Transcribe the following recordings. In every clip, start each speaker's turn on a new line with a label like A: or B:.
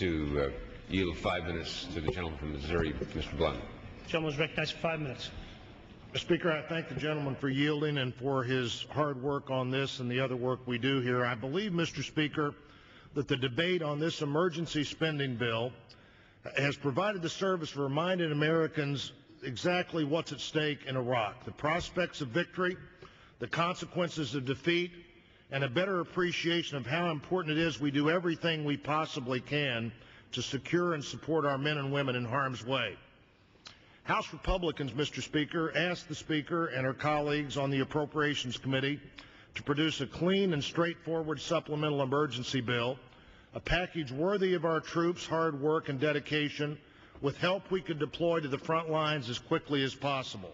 A: to yield 5 minutes to the gentleman from Missouri, Mr. Blunt.
B: The gentleman is recognized for 5 minutes.
C: Mr. Speaker, I thank the gentleman for yielding and for his hard work on this and the other work we do here. I believe, Mr. Speaker, that the debate on this emergency spending bill has provided the service for reminding Americans exactly what's at stake in Iraq, the prospects of victory, the consequences of defeat, and a better appreciation of how important it is we do everything we possibly can to secure and support our men and women in harm's way. House Republicans, Mr. Speaker, asked the Speaker and her colleagues on the Appropriations Committee to produce a clean and straightforward supplemental emergency bill, a package worthy of our troops' hard work and dedication, with help we could deploy to the front lines as quickly as possible.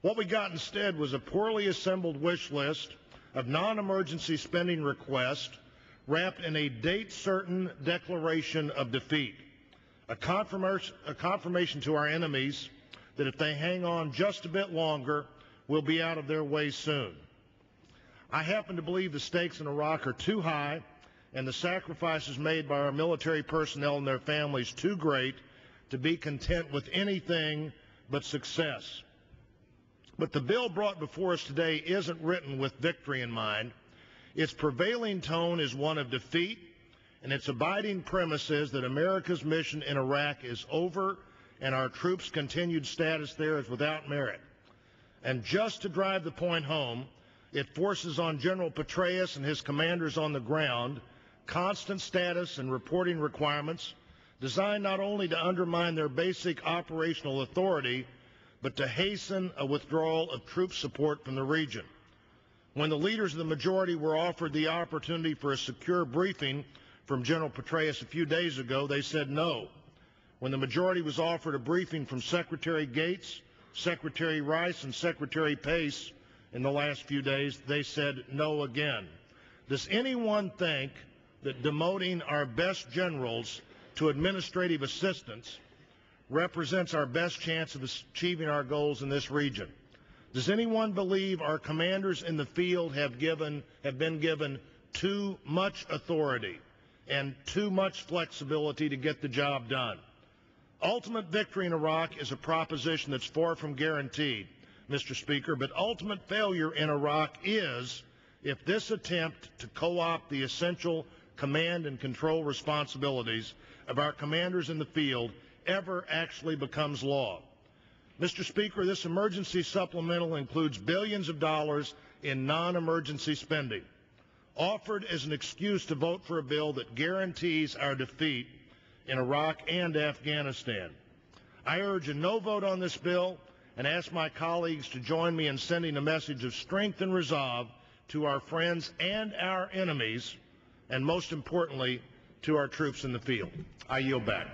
C: What we got instead was a poorly assembled wish list of non-emergency spending requests wrapped in a date-certain declaration of defeat, a confirmation to our enemies that if they hang on just a bit longer, we'll be out of their way soon. I happen to believe the stakes in Iraq are too high and the sacrifices made by our military personnel and their families too great to be content with anything but success. But the bill brought before us today isn't written with victory in mind. Its prevailing tone is one of defeat, and its abiding premise is that America's mission in Iraq is over and our troops' continued status there is without merit. And just to drive the point home, it forces on General Petraeus and his commanders on the ground constant status and reporting requirements designed not only to undermine their basic operational authority, but to hasten a withdrawal of troop support from the region. When the leaders of the majority were offered the opportunity for a secure briefing from General Petraeus a few days ago, they said no. When the majority was offered a briefing from Secretary Gates, Secretary Rice, and Secretary Pace in the last few days, they said no again. Does anyone think that demoting our best generals to administrative assistants represents our best chance of achieving our goals in this region? Does anyone believe our commanders in the field have been given too much authority and too much flexibility to get the job done? Ultimate victory in Iraq is a proposition that's far from guaranteed, Mr. Speaker, but ultimate failure in Iraq is if this attempt to co-opt the essential command and control responsibilities of our commanders in the field ever actually becomes law. Mr. Speaker, this emergency supplemental includes billions of dollars in non-emergency spending, offered as an excuse to vote for a bill that guarantees our defeat in Iraq and Afghanistan. I urge a no vote on this bill and ask my colleagues to join me in sending a message of strength and resolve to our friends and our enemies, and most importantly, to our troops in the field. I yield back.